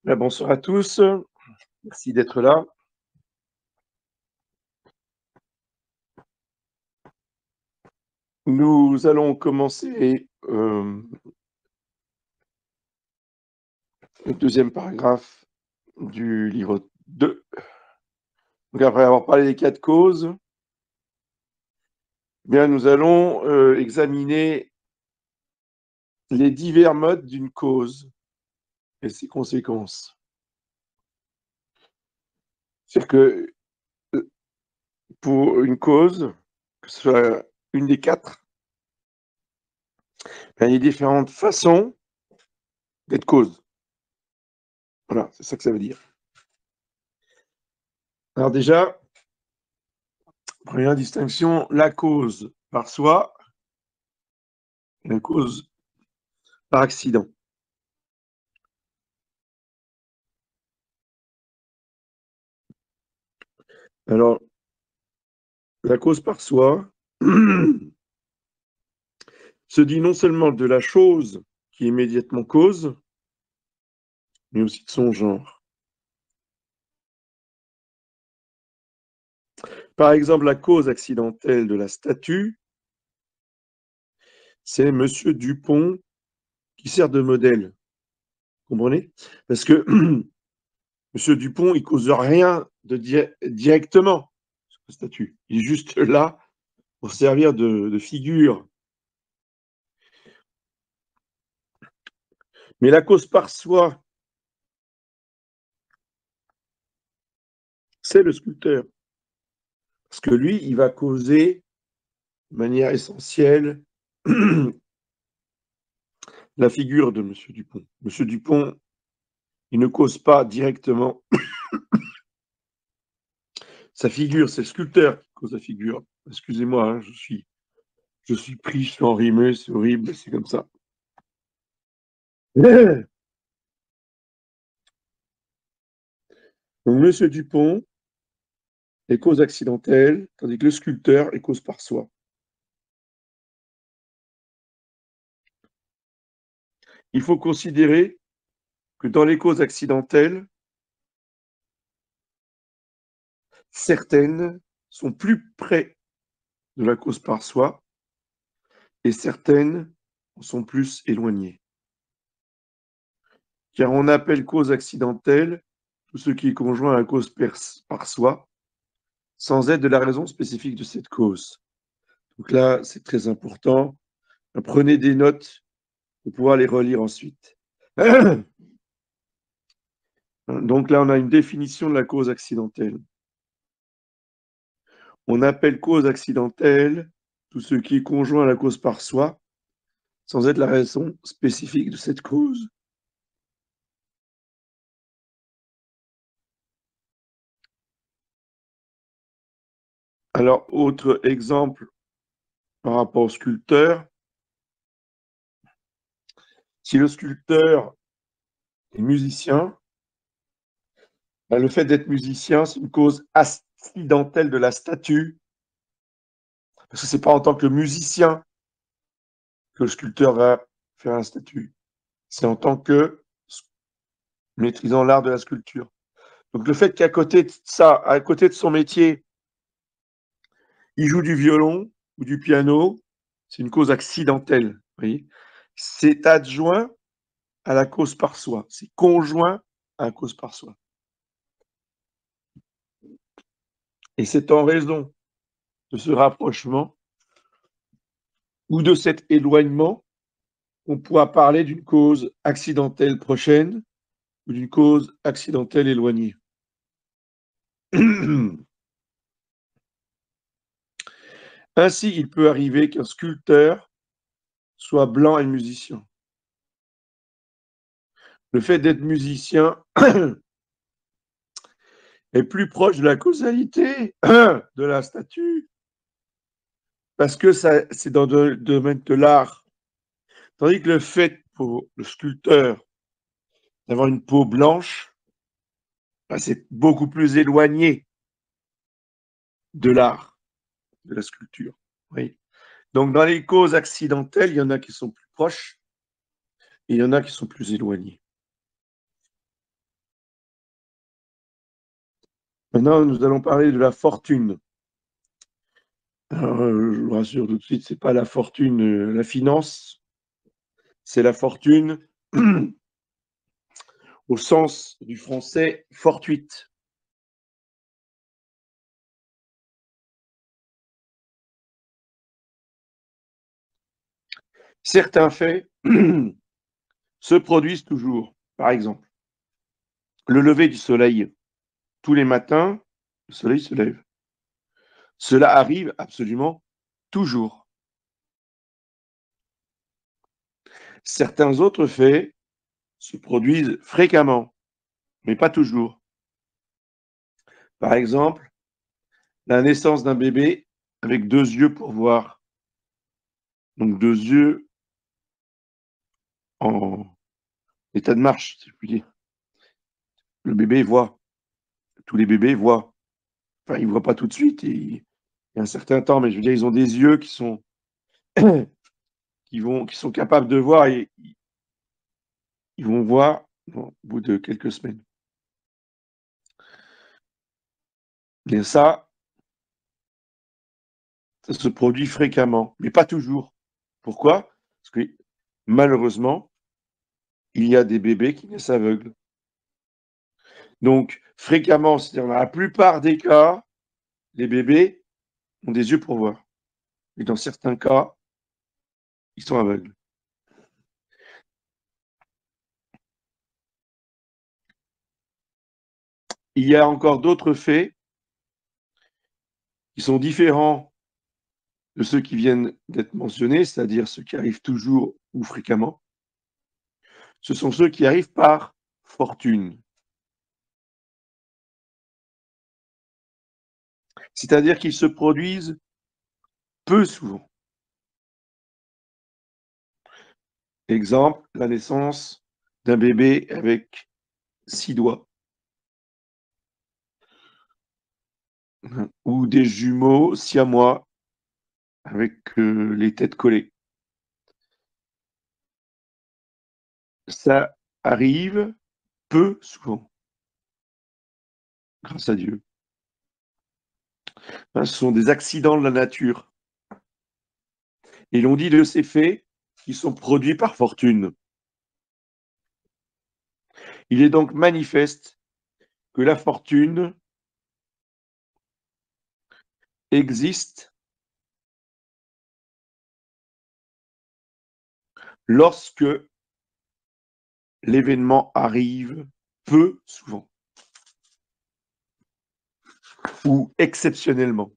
Bonsoir à tous, merci d'être là. Nous allons commencer le deuxième paragraphe du livre 2. Donc après avoir parlé des quatre causes, bien nous allons examiner les divers modes d'une cause et ses conséquences. C'est-à-dire que pour une cause, que ce soit une des quatre, il y a différentes façons d'être cause. Voilà, c'est ça que ça veut dire. Alors déjà, première distinction, la cause par soi, la cause par accident. Alors, la cause par soi se dit non seulement de la chose qui est immédiatement cause, mais aussi de son genre. Par exemple, la cause accidentelle de la statue, c'est Monsieur Dupont qui sert de modèle. Vous comprenez? Parce que Monsieur Dupont, il cause rien directement sur la statue. Il est juste là pour servir de figure. Mais la cause par soi, c'est le sculpteur. Parce que lui, il va causer de manière essentielle la figure de Monsieur Dupont. Monsieur Dupont, il ne cause pas directement sa figure, c'est le sculpteur qui cause la figure. Excusez-moi, hein, je suis pris, je suis enrhumé, c'est horrible, c'est comme ça. Donc, Monsieur Dupont est cause accidentelle, tandis que le sculpteur est cause par soi. Il faut considérer que dans les causes accidentelles, certaines sont plus près de la cause par soi et certaines en sont plus éloignées. Car on appelle cause accidentelle tout ce qui est conjoint à la cause par soi, sans aide de la raison spécifique de cette cause. Donc là, c'est très important. Prenez des notes pour pouvoir les relire ensuite. Donc là, on a une définition de la cause accidentelle. On appelle cause accidentelle tout ce qui est conjoint à la cause par soi, sans être la raison spécifique de cette cause. Alors, autre exemple par rapport au sculpteur. Si le sculpteur est musicien, le fait d'être musicien, c'est une cause accidentelle de la statue, parce que c'est pas en tant que musicien que le sculpteur va faire la statue, c'est en tant que maîtrisant l'art de la sculpture. Donc le fait qu'à côté de ça, à côté de son métier, il joue du violon ou du piano, c'est une cause accidentelle. Vous voyez, c'est adjoint à la cause par soi, c'est conjoint à la cause par soi. Et c'est en raison de ce rapprochement ou de cet éloignement qu'on pourra parler d'une cause accidentelle prochaine ou d'une cause accidentelle éloignée. Ainsi, il peut arriver qu'un sculpteur soit blanc et musicien. Le fait d'être musicien est plus proche de la causalité de la statue, parce que c'est dans le domaine de l'art. Tandis que le fait pour le sculpteur d'avoir une peau blanche, c'est beaucoup plus éloigné de l'art, de la sculpture. Oui. Donc, dans les causes accidentelles, il y en a qui sont plus proches et il y en a qui sont plus éloignées. Maintenant, nous allons parler de la fortune. Alors, je vous rassure tout de suite, c'est pas la fortune, la finance, c'est la fortune au sens du français fortuite. Certains faits se produisent toujours. Par exemple, le lever du soleil. Tous les matins, le soleil se lève. Cela arrive absolument toujours. Certains autres faits se produisent fréquemment, mais pas toujours. Par exemple, la naissance d'un bébé avec 2 yeux pour voir. Donc 2 yeux en état de marche, si je puis dire. Le bébé voit. Tous les bébés voient. Enfin, ils voient pas tout de suite, il y a un certain temps, mais je veux dire, ils ont des yeux qui sont qui sont capables de voir et ils vont voir, bon, au bout de quelques semaines. Et ça se produit fréquemment, mais pas toujours. Pourquoi? Parce que malheureusement, il y a des bébés qui naissent aveugles. Donc fréquemment, c'est-à-dire dans la plupart des cas, les bébés ont des yeux pour voir. Et dans certains cas, ils sont aveugles. Il y a encore d'autres faits qui sont différents de ceux qui viennent d'être mentionnés, c'est-à-dire ceux qui arrivent toujours ou fréquemment. Ce sont ceux qui arrivent par fortune. C'est-à-dire qu'ils se produisent peu souvent. Exemple, la naissance d'un bébé avec 6 doigts. Ou des jumeaux siamois avec les têtes collées. Ça arrive peu souvent, grâce à Dieu. Ce sont des accidents de la nature. Et l'on dit de ces faits qui sont produits par fortune. Il est donc manifeste que la fortune existe lorsque l'événement arrive peu souvent ou exceptionnellement.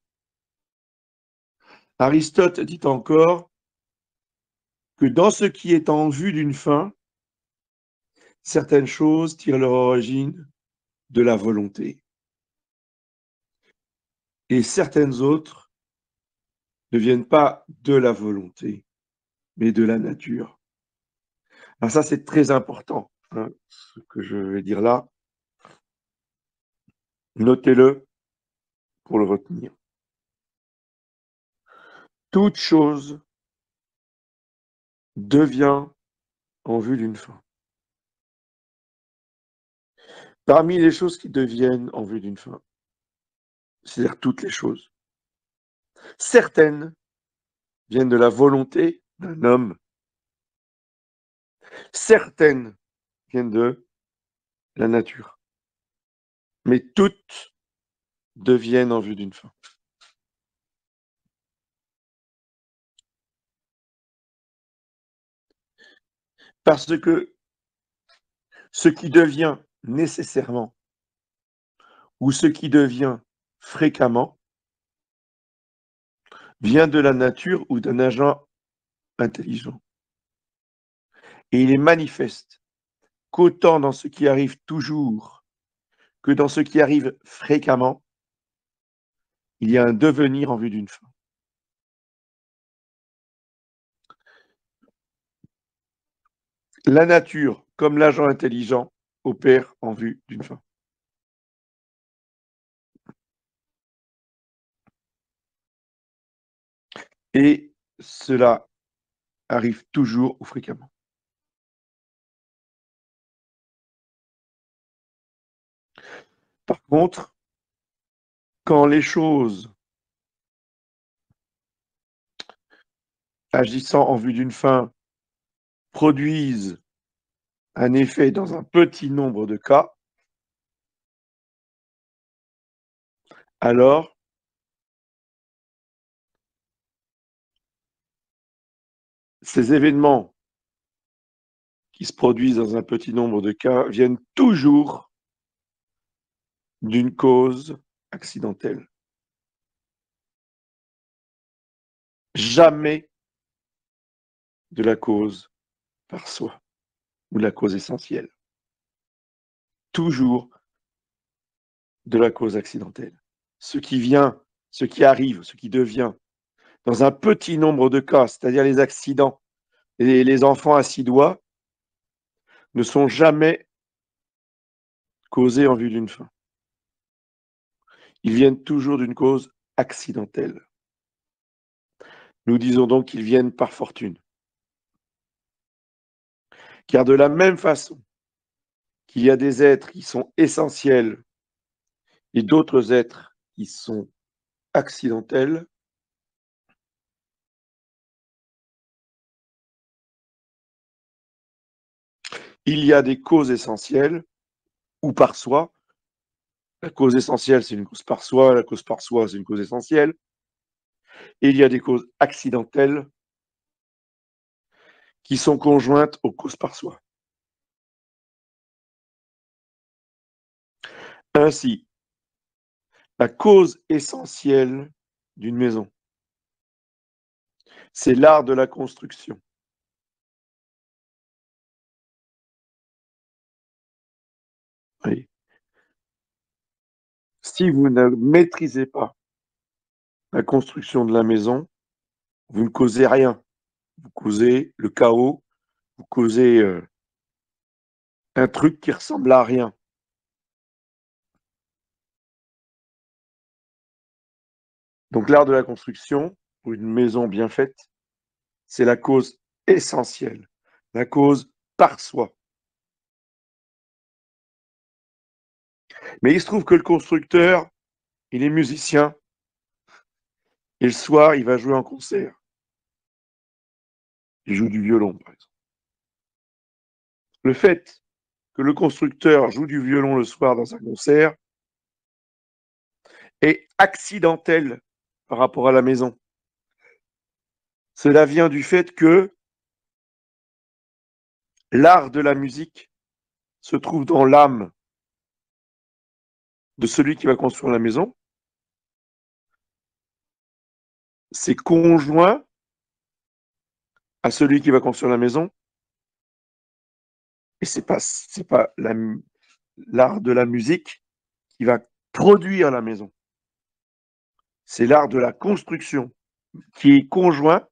Aristote dit encore que dans ce qui est en vue d'une fin, certaines choses tirent leur origine de la volonté et certaines autres ne viennent pas de la volonté, mais de la nature. Alors ça, c'est très important, hein, ce que je vais dire là. Notez-le pour le retenir. Toute chose devient en vue d'une fin. Parmi les choses qui deviennent en vue d'une fin, c'est-à-dire toutes les choses, certaines viennent de la volonté d'un homme, certaines viennent de la nature, mais toutes deviennent en vue d'une fin. Parce que ce qui devient nécessairement ou ce qui devient fréquemment vient de la nature ou d'un agent intelligent. Et il est manifeste qu'autant dans ce qui arrive toujours que dans ce qui arrive fréquemment, il y a un devenir en vue d'une fin. La nature, comme l'agent intelligent, opère en vue d'une fin. Et cela arrive toujours ou fréquemment. Par contre, Quand les choses agissant en vue d'une fin produisent un effet dans un petit nombre de cas, alors ces événements qui se produisent dans un petit nombre de cas viennent toujours d'une cause accidentelle. Jamais de la cause par soi ou de la cause essentielle. Toujours de la cause accidentelle. Ce qui vient, ce qui arrive, ce qui devient, dans un petit nombre de cas, c'est-à-dire les accidents et les enfants à 6 doigts, ne sont jamais causés en vue d'une fin. Ils viennent toujours d'une cause accidentelle. Nous disons donc qu'ils viennent par fortune. Car de la même façon qu'il y a des êtres qui sont essentiels et d'autres êtres qui sont accidentels, il y a des causes essentielles ou par soi. La cause essentielle, c'est une cause par soi, la cause par soi, c'est une cause essentielle. Et il y a des causes accidentelles qui sont conjointes aux causes par soi. Ainsi, la cause essentielle d'une maison, c'est l'art de la construction. Oui. Si vous ne maîtrisez pas la construction de la maison, vous ne causez rien. Vous causez le chaos, vous causez un truc qui ressemble à rien. Donc l'art de la construction, pour une maison bien faite, c'est la cause essentielle, la cause par soi. Mais il se trouve que le constructeur, il est musicien, et le soir, il va jouer en concert. Il joue du violon, par exemple. Le fait que le constructeur joue du violon le soir dans un concert est accidentel par rapport à la maison. Cela vient du fait que l'art de la musique se trouve dans l'âme de celui qui va construire la maison. C'est conjoint à celui qui va construire la maison. Et c'est pas l'art de la musique qui va produire la maison. C'est l'art de la construction qui est conjoint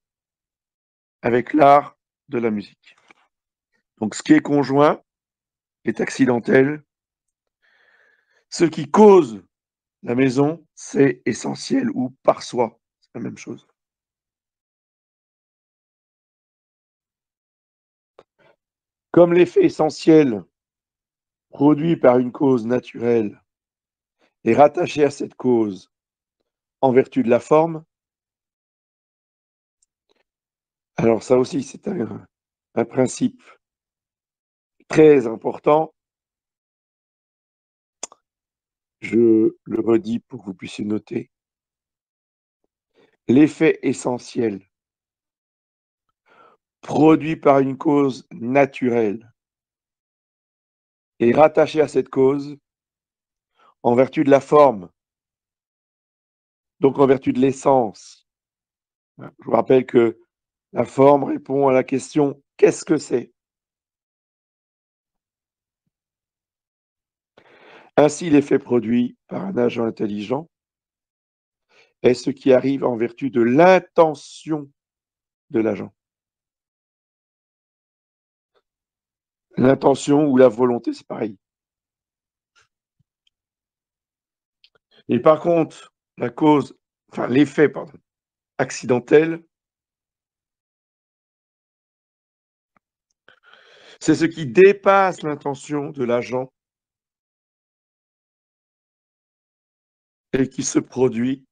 avec l'art de la musique. Donc ce qui est conjoint est accidentel. Ce qui cause la maison, c'est essentiel ou par soi. C'est la même chose. Comme l'effet essentiel produit par une cause naturelle est rattaché à cette cause en vertu de la forme, alors ça aussi c'est un principe très important. Je le redis pour que vous puissiez noter. L'effet essentiel produit par une cause naturelle est rattaché à cette cause en vertu de la forme, donc en vertu de l'essence. Je vous rappelle que la forme répond à la question « qu'est-ce que c'est ?» Ainsi, l'effet produit par un agent intelligent est ce qui arrive en vertu de l'intention de l'agent. L'intention ou la volonté, c'est pareil. Et par contre, l'effet accidentel, c'est ce qui dépasse l'intention de l'agent et qui se produit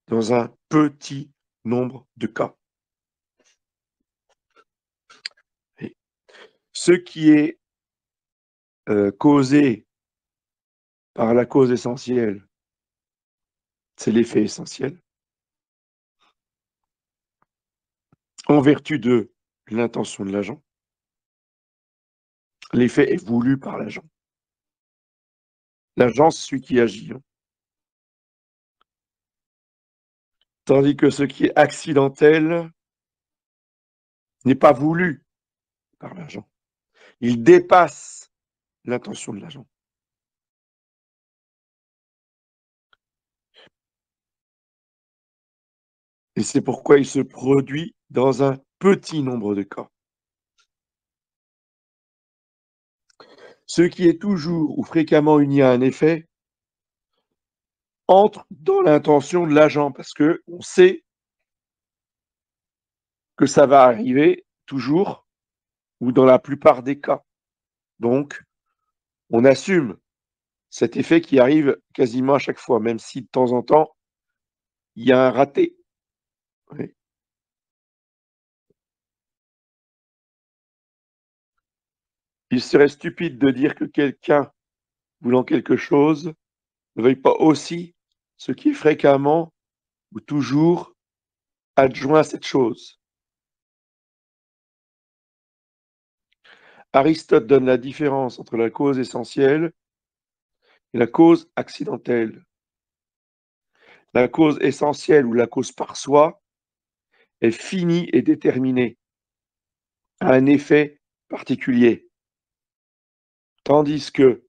dans un petit nombre de cas. Et ce qui est causé par la cause essentielle, c'est l'effet essentiel, en vertu de l'intention de l'agent. L'effet est voulu par l'agent. L'agent, c'est celui qui agit. Tandis que ce qui est accidentel n'est pas voulu par l'agent. Il dépasse l'intention de l'agent. Et c'est pourquoi il se produit dans un petit nombre de cas. Ce qui est toujours ou fréquemment uni à un effet entre dans l'intention de l'agent, parce que on sait que ça va arriver toujours ou dans la plupart des cas. Donc, on assume cet effet qui arrive quasiment à chaque fois, même si de temps en temps, il y a un raté. Oui. Il serait stupide de dire que quelqu'un voulant quelque chose ne veuille pas aussi ce qui est fréquemment ou toujours adjoint à cette chose. Aristote donne la différence entre la cause essentielle et la cause accidentelle. La cause essentielle ou la cause par soi est finie et déterminée à un effet particulier, tandis que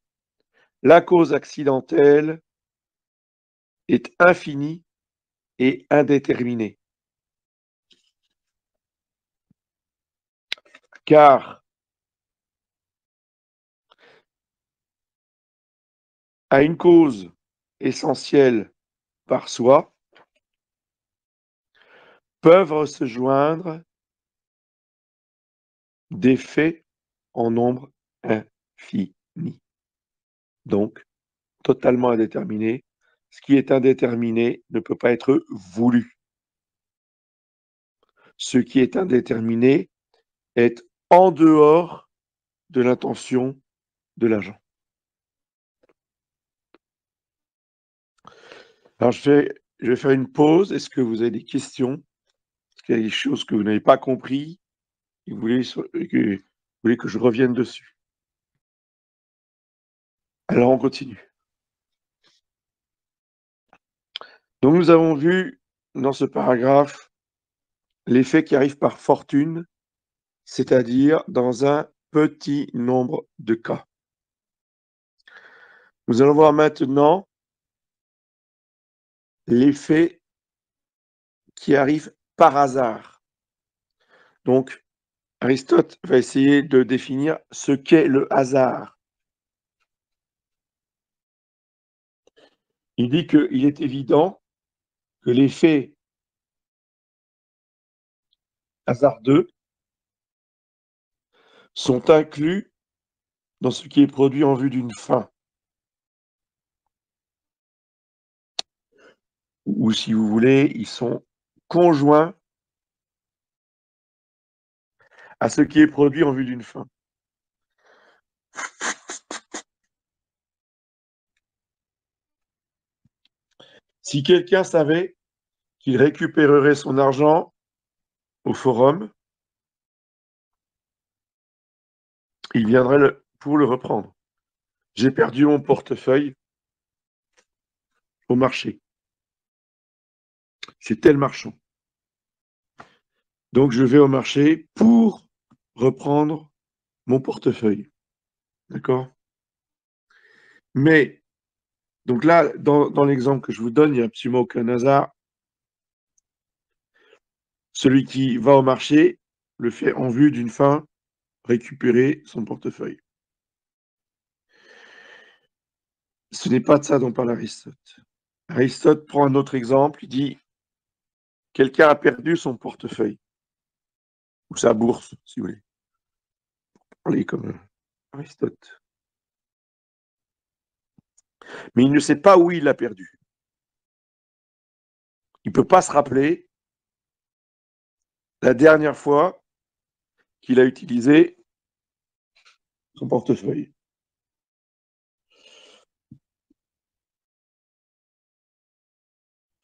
la cause accidentelle est infinie et indéterminée. Car à une cause essentielle par soi peuvent se joindre des faits en nombre infini. Donc, totalement indéterminé. Ce qui est indéterminé ne peut pas être voulu. Ce qui est indéterminé est en dehors de l'intention de l'agent. Alors, je vais faire une pause. Est-ce que vous avez des questions? Est-ce qu'il y a des choses que vous n'avez pas compris et vous voulez que je revienne dessus? Alors, on continue. Donc, nous avons vu dans ce paragraphe l'effet qui arrive par fortune, c'est-à-dire dans un petit nombre de cas. Nous allons voir maintenant l'effet qui arrive par hasard. Donc, Aristote va essayer de définir ce qu'est le hasard. Il dit qu'il est évident que l'effet hasardeux sont inclus dans ce qui est produit en vue d'une fin. Ou si vous voulez, ils sont conjoints à ce qui est produit en vue d'une fin. Si quelqu'un savait qu'il récupérerait son argent au forum, il viendrait pour le reprendre. J'ai perdu mon portefeuille au marché. C'est tel marchand. Donc je vais au marché pour reprendre mon portefeuille. D'accord? Mais, donc là, dans l'exemple que je vous donne, il n'y a absolument aucun hasard. Celui qui va au marché le fait en vue d'une fin, récupérer son portefeuille. Ce n'est pas de ça dont parle Aristote. Aristote prend un autre exemple, il dit quelqu'un a perdu son portefeuille, ou sa bourse, si vous voulez. Parlez comme Aristote. Mais il ne sait pas où il l'a perdu. il ne peut pas se rappeler la dernière fois qu'il a utilisé son portefeuille.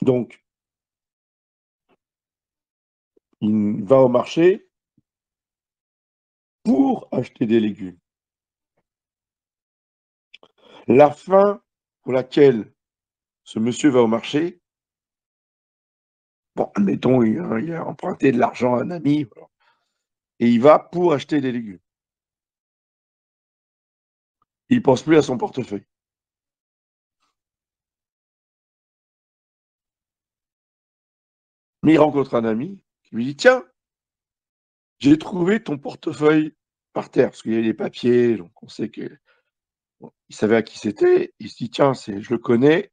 Donc, il va au marché pour acheter des légumes. La fin pour laquelle ce monsieur va au marché, bon, admettons, il a emprunté de l'argent à un ami, voilà, et il va pour acheter des légumes. Il ne pense plus à son portefeuille. Mais il rencontre un ami qui lui dit: Tiens, j'ai trouvé ton portefeuille par terre, parce qu'il y a les papiers, donc on sait qu'il savait à qui c'était. Il se dit: Tiens, je le connais,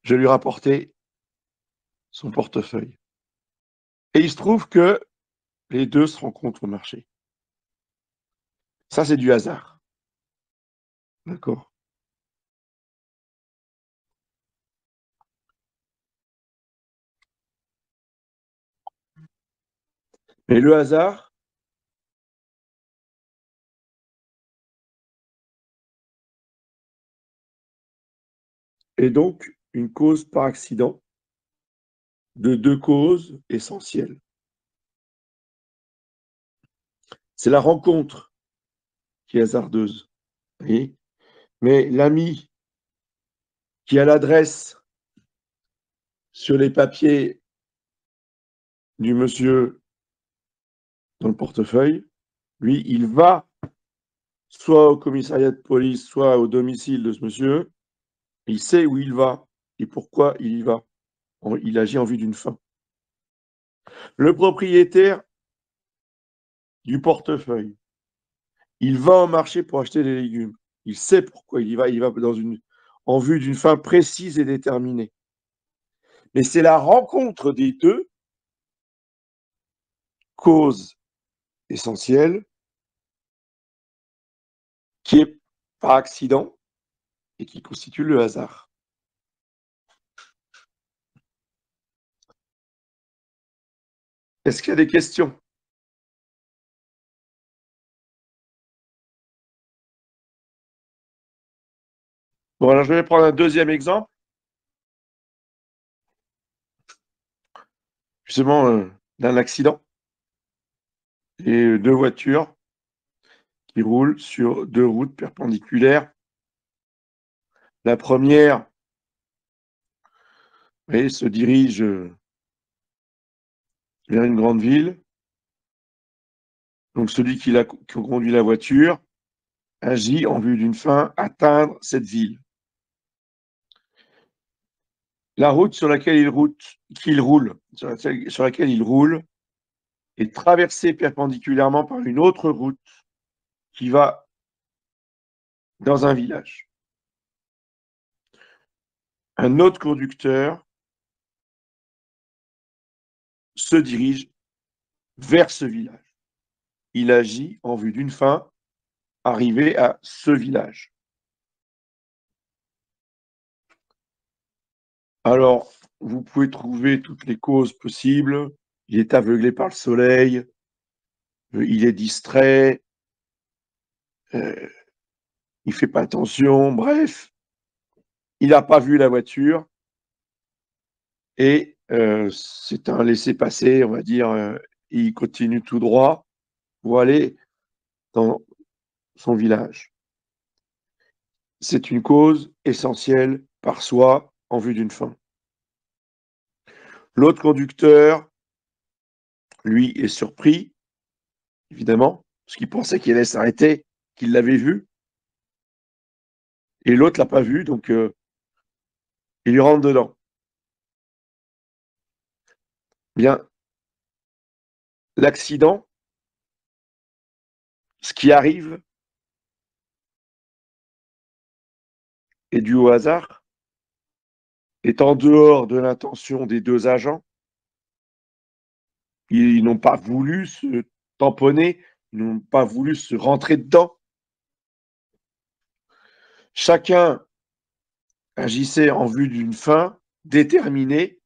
je vais lui rapporter son portefeuille. Et il se trouve que les deux se rencontrent au marché. Ça, c'est du hasard. D'accord. Mais le hasard est donc une cause par accident de deux causes essentielles. C'est la rencontre qui est hasardeuse, vous voyez, mais l'ami qui a l'adresse sur les papiers du monsieur dans le portefeuille, lui, il va soit au commissariat de police, soit au domicile de ce monsieur. Il sait où il va et pourquoi il y va. Il agit en vue d'une fin. Le propriétaire du portefeuille, il va au marché pour acheter des légumes. Il sait pourquoi il y va. Il va en vue d'une fin précise et déterminée. Mais c'est la rencontre des deux causes essentielles qui est par accident et qui constitue le hasard. Est-ce qu'il y a des questions? Bon, alors je vais prendre un deuxième exemple, justement d'un accident. Et deux voitures qui roulent sur deux routes perpendiculaires. La première, vous voyez, se dirige vers une grande ville. Donc celui qui conduit la voiture agit en vue d'une fin, atteindre cette ville. La route sur laquelle il roule, est traversée perpendiculairement par une autre route qui va dans un village. Un autre conducteur se dirige vers ce village. Il agit en vue d'une fin, arriver à ce village. Alors, vous pouvez trouver toutes les causes possibles. Il est aveuglé par le soleil, il est distrait, il ne fait pas attention, bref, il n'a pas vu la voiture et c'est un laissez-passer, on va dire, il continue tout droit pour aller dans son village. C'est une cause essentielle par soi en vue d'une fin. L'autre conducteur, lui, est surpris, évidemment, parce qu'il pensait qu'il allait s'arrêter, qu'il l'avait vu. Et l'autre l'a pas vu, donc il lui rentre dedans. Bien, l'accident, ce qui arrive, est dû au hasard, est en dehors de l'intention des deux agents. Ils n'ont pas voulu se tamponner, ils n'ont pas voulu se rentrer dedans. Chacun agissait en vue d'une fin déterminée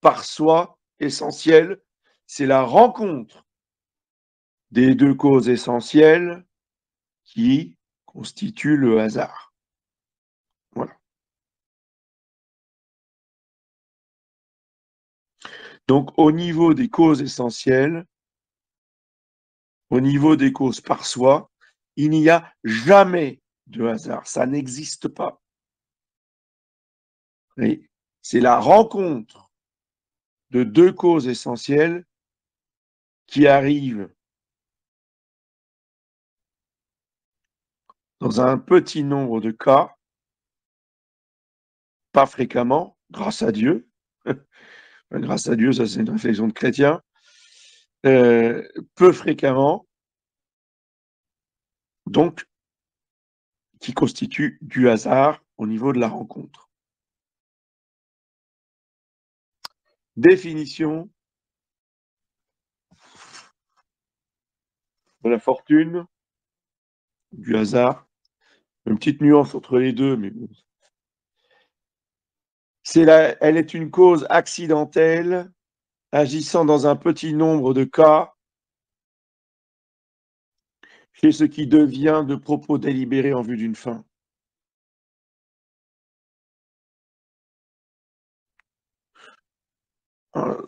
par soi, essentielle. C'est la rencontre des 2 causes essentielles qui constituent le hasard. Voilà. Donc au niveau des causes essentielles, au niveau des causes par soi, il n'y a jamais de hasard, ça n'existe pas. Oui, c'est la rencontre de 2 causes essentielles qui arrivent dans un petit nombre de cas, pas fréquemment, grâce à Dieu. Grâce à Dieu, ça c'est une réflexion de chrétien. Peu fréquemment, donc qui constitue du hasard au niveau de la rencontre. Définition de la fortune, du hasard. Une petite nuance entre les deux, mais bon. Elle est une cause accidentelle agissant dans un petit nombre de cas chez ce qui devient de propos délibérés en vue d'une fin.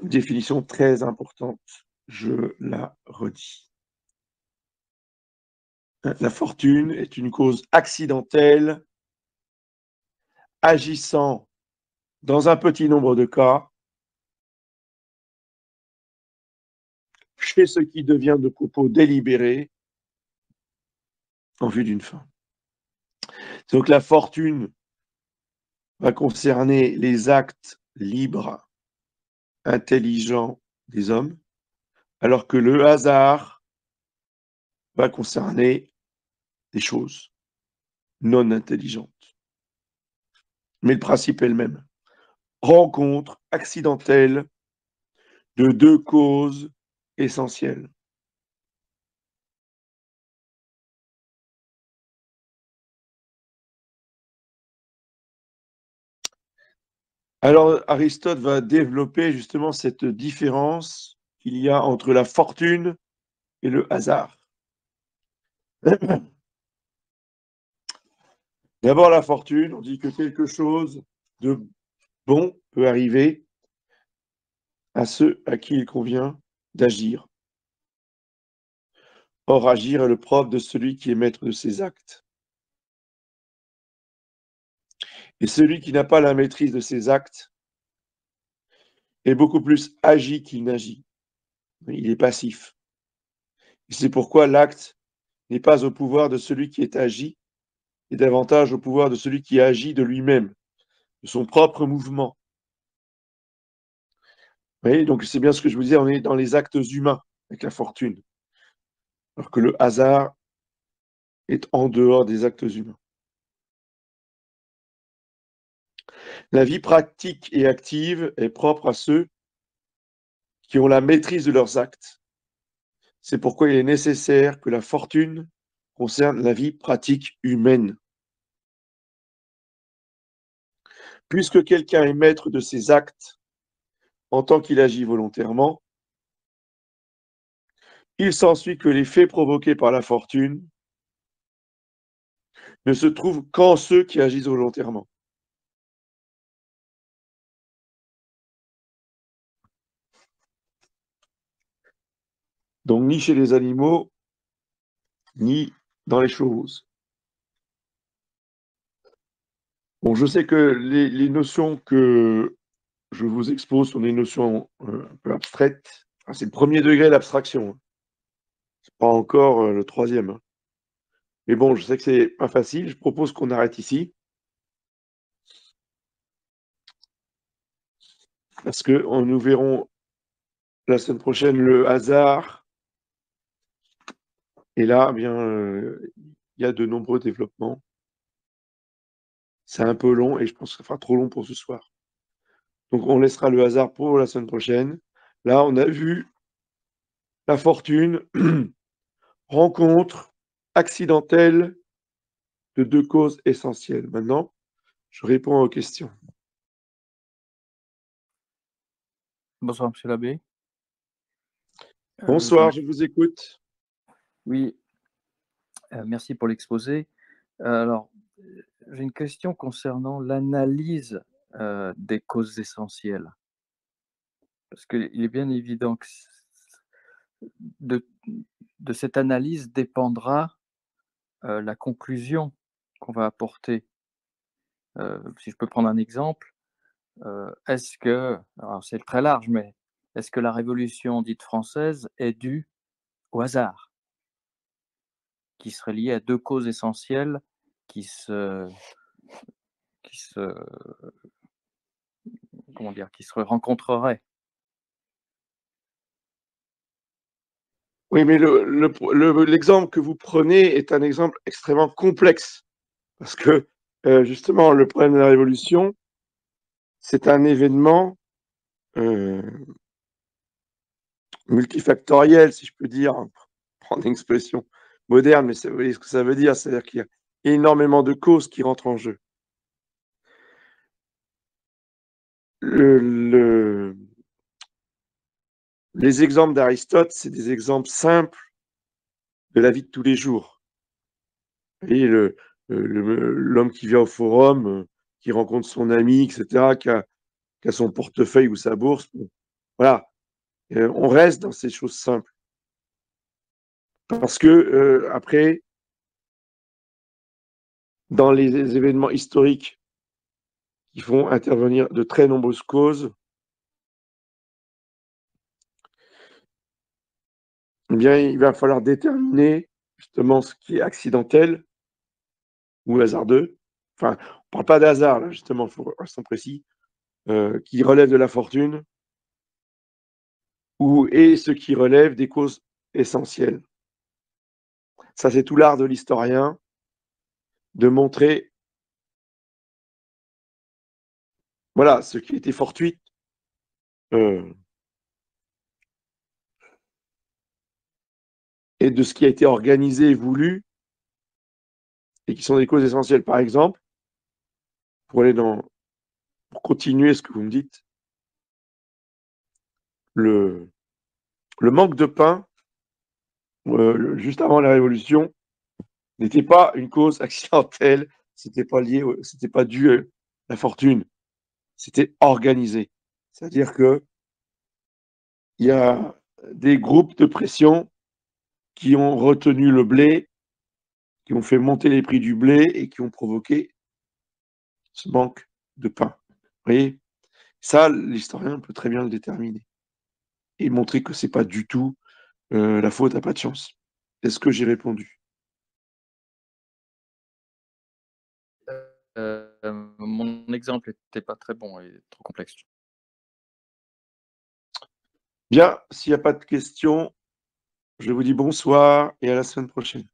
Définition très importante, je la redis. La fortune est une cause accidentelle agissant dans un petit nombre de cas chez ce qui devient de propos délibérés en vue d'une fin. Donc la fortune va concerner les actes libres, intelligents des hommes, alors que le hasard va concerner des choses non intelligentes. Mais le principe est le même. Rencontre accidentelle de 2 causes essentielles. Alors Aristote va développer justement cette différence qu'il y a entre la fortune et le hasard. D'abord la fortune, on dit que quelque chose de bon peut arriver à ceux à qui il convient d'agir. Or, agir est le propre de celui qui est maître de ses actes. Et celui qui n'a pas la maîtrise de ses actes est beaucoup plus agi qu'il n'agit. Il est passif. Et c'est pourquoi l'acte n'est pas au pouvoir de celui qui est agi, et davantage au pouvoir de celui qui agit de lui-même, de son propre mouvement. Vous voyez, donc c'est bien ce que je vous disais, on est dans les actes humains avec la fortune, alors que le hasard est en dehors des actes humains. La vie pratique et active est propre à ceux qui ont la maîtrise de leurs actes. C'est pourquoi il est nécessaire que la fortune concerne la vie pratique humaine. Puisque quelqu'un est maître de ses actes en tant qu'il agit volontairement, il s'ensuit que les faits provoqués par la fortune ne se trouvent qu'en ceux qui agissent volontairement. Donc ni chez les animaux, ni dans les choses. Bon, je sais que les notions que je vous expose sont des notions un peu abstraites. Enfin, c'est le premier degré d'abstraction. C'est pas encore le troisième. Mais bon, je sais que c'est pas facile. Je propose qu'on arrête ici. Parce que nous verrons la semaine prochaine le hasard. Et là, eh bien, il y a de nombreux développements. C'est un peu long et je pense que ça fera trop long pour ce soir. Donc on laissera le hasard pour la semaine prochaine. Là, on a vu la fortune, rencontre accidentelle de 2 causes essentielles. Maintenant, je réponds aux questions. Bonsoir monsieur l'abbé. Bonsoir, je vous écoute. Oui, merci pour l'exposé. Alors, j'ai une question concernant l'analyse, des causes essentielles. Parce qu'il est bien évident que de de cette analyse dépendra, la conclusion qu'on va apporter. Si je peux prendre un exemple, est-ce que alors c'est très large, mais est-ce que la révolution dite française est due au hasard? Qui serait liée à 2 causes essentielles qui se qui se comment dire? Qui se rencontreraient. Oui, mais l'exemple que vous prenez est un exemple extrêmement complexe parce que, justement, le problème de la révolution, c'est un événement, heu, multifactoriel, si je peux dire, pour prendre une expression moderne, mais vous voyez ce que ça veut dire? C'est-à-dire qu'il y a énormément de causes qui rentrent en jeu. Le Les exemples d'Aristote, c'est des exemples simples de la vie de tous les jours. Et l'homme qui vient au forum, qui rencontre son ami, et cetera, qui a son portefeuille ou sa bourse, bon, voilà, on reste dans ces choses simples. Parce que, après, dans les événements historiques qui font intervenir de très nombreuses causes, eh bien, il va falloir déterminer justement ce qui est accidentel ou hasardeux. Enfin, on parle pas d'hasard là, justement, il faut rester précis, qui relève de la fortune et ce qui relève des causes essentielles. Ça, c'est tout l'art de l'historien, de montrer, voilà, ce qui était fortuit, heu et de ce qui a été organisé et voulu et qui sont des causes essentielles. Par exemple, pour aller dans pour continuer ce que vous me dites, le le manque de pain, juste avant la Révolution, n'était pas une cause accidentelle, c'était pas dû à la fortune, c'était organisé. C'est-à-dire qu'il y a des groupes de pression qui ont retenu le blé, qui ont fait monter les prix du blé et qui ont provoqué ce manque de pain. Vous voyez? Ça, l'historien peut très bien le déterminer et montrer que c'est pas du tout, la faute à pas de chance. Est-ce que j'ai répondu? Mon exemple était pas très bon et trop complexe. Bien, s'il y a pas de questions, je vous dis bonsoir et à la semaine prochaine.